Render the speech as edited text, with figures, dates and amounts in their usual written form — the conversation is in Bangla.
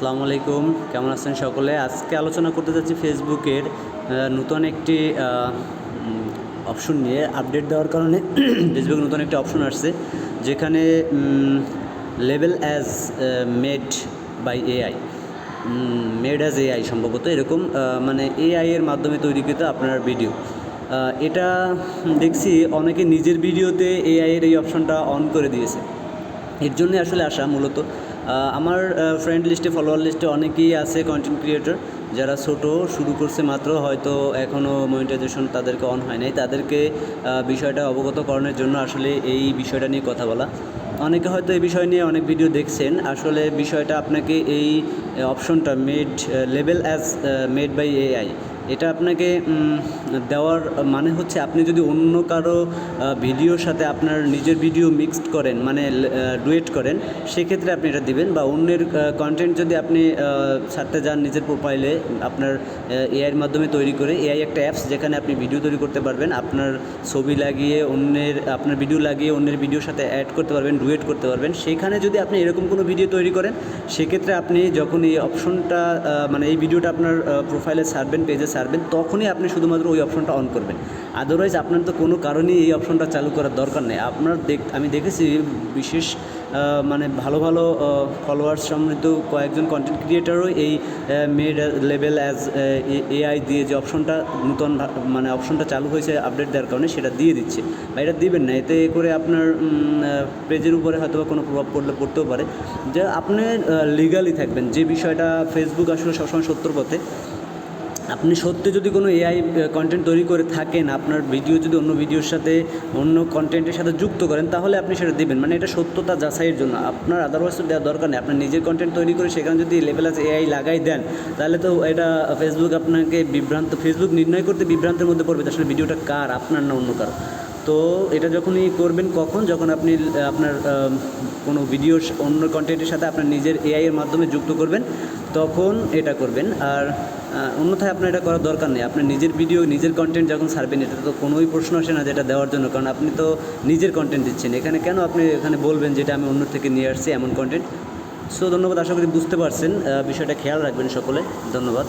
আসসালামু আলাইকুম, কেমন আছেন সকলে? আজকে আলোচনা করতে যাচ্ছি ফেসবুকের নতুন একটি অপশন নিয়ে। আপডেট দেওয়ার কারণে ফেসবুকে নতুন একটি অপশন আসছে, যেখানে label as made by AI, made as AI সম্ভবত এরকম, মানে এআই এর মাধ্যমে তৈরিকৃত আপনার ভিডিও। এটা দেখছি অনেকে নিজের ভিডিওতে এআই এর এই অপশনটা অন করে দিয়েছে। এর জন্যে আসলে আসা মূলত আমার ফ্রেন্ড লিস্টে, ফলোয়ার লিস্টে অনেকেই আছে কন্টেন্ট ক্রিয়েটর যারা ছোটো শুরু করছে মাত্র, হয়তো এখনও মনিটাইজেশন তাদেরকে অন হয় নাই। তাদেরকে বিষয়টা অবগত করানোর জন্য আসলে এই বিষয়টা নিয়ে কথা বলা। অনেকে হয়তো এই বিষয় নিয়ে অনেক ভিডিও দেখছেন। আসলে বিষয়টা আপনাকে এই অপশনটা label as made by AI, এটা আপনাকে দেওয়ার মানে হচ্ছে, আপনি যদি অন্য কারো ভিডিওর সাথে আপনার নিজের ভিডিও মিক্সড করেন, মানে ডুয়েট করেন, সেক্ষেত্রে আপনি এটা দিবেন। বা অন্যের কন্টেন্ট যদি আপনি ছাড়তে যান নিজের প্রোফাইলে, আপনার এআইয়ের মাধ্যমে তৈরি করে, এআই একটা অ্যাপস যেখানে আপনি ভিডিও তৈরি করতে পারবেন, আপনার ছবি লাগিয়ে আপনার ভিডিও লাগিয়ে অন্যের ভিডিওর সাথে অ্যাড করতে পারবেন, ডুয়েট করতে পারবেন। সেখানে যদি আপনি এরকম কোনো ভিডিও তৈরি করেন, সেক্ষেত্রে আপনি যখন এই অপশনটা মানে এই ভিডিওটা আপনার প্রোফাইলে ছাড়বেন, পেজে ছাড়বেন, তখনই আপনি শুধুমাত্র ওই অপশনটা অন করবেন। আদারওয়াইজ আপনার তো কোনো কারণেই এই অপশনটা চালু করার দরকার নেই। আমি দেখেছি বিশেষ মানে ভালো ভালো ফলোয়ার্স সমৃদ্ধ কয়েকজন কন্টেন্ট ক্রিয়েটারও এই মেড লেবেল অ্যাজ এআই দিয়ে যে অপশনটা নতুন মানে অপশনটা চালু হয়েছে আপডেট দেওয়ার কারণে, সেটা দিয়ে দিচ্ছে। বা এটা দিবেন না, এতে করে আপনার পেজের উপরে হয়তো বা কোনো প্রভাব পড়তেও পারে। যে আপনি লিগালি থাকবেন, যে বিষয়টা ফেসবুক আসলে সবসময় সত্যর পথে। আপনি সত্যি যদি কোনো এআই কন্টেন্ট তৈরি করে থাকেন, আপনার ভিডিও যদি অন্য ভিডিওর সাথে, অন্য কন্টেন্টের সাথে যুক্ত করেন, তাহলে আপনি সেটা দেবেন, মানে এটা সত্যতা যাচাইয়ের জন্য। আপনার আদারওয়াইজ তো দেওয়ার দরকার নেই। আপনার নিজের কন্টেন্ট তৈরি করে সেখানে যদি লেভেল আছে এআই লাগাই দেন, তাহলে তো এটা ফেসবুক নির্ণয় করতে বিভ্রান্তের মধ্যে পড়বে আসলে ভিডিওটা কার, আপনার না অন্য কারো। তো এটা যখনই করবেন, যখন আপনি আপনার কোনো ভিডিও অন্য কন্টেন্টের সাথে আপনার নিজের এআই এর মাধ্যমে যুক্ত করবেন, তখন এটা করবেন। আর অন্যথায় আপনার এটা করার দরকার নেই। আপনার নিজের ভিডিও, নিজের কন্টেন্ট যখন ছাড়বেন, এটা তো কোনোই প্রশ্ন আসে না যেটা দেওয়ার জন্য, কারণ আপনি তো নিজের কন্টেন্ট দিচ্ছেন। এখানে কেন আপনি এখানে বলবেন যেটা আমি অন্য থেকে নিয়ে আসছি এমন কন্টেন্ট? সো ধন্যবাদ, আশা করি বুঝতে পারছেন। বিষয়টা খেয়াল রাখবেন সকলে। ধন্যবাদ।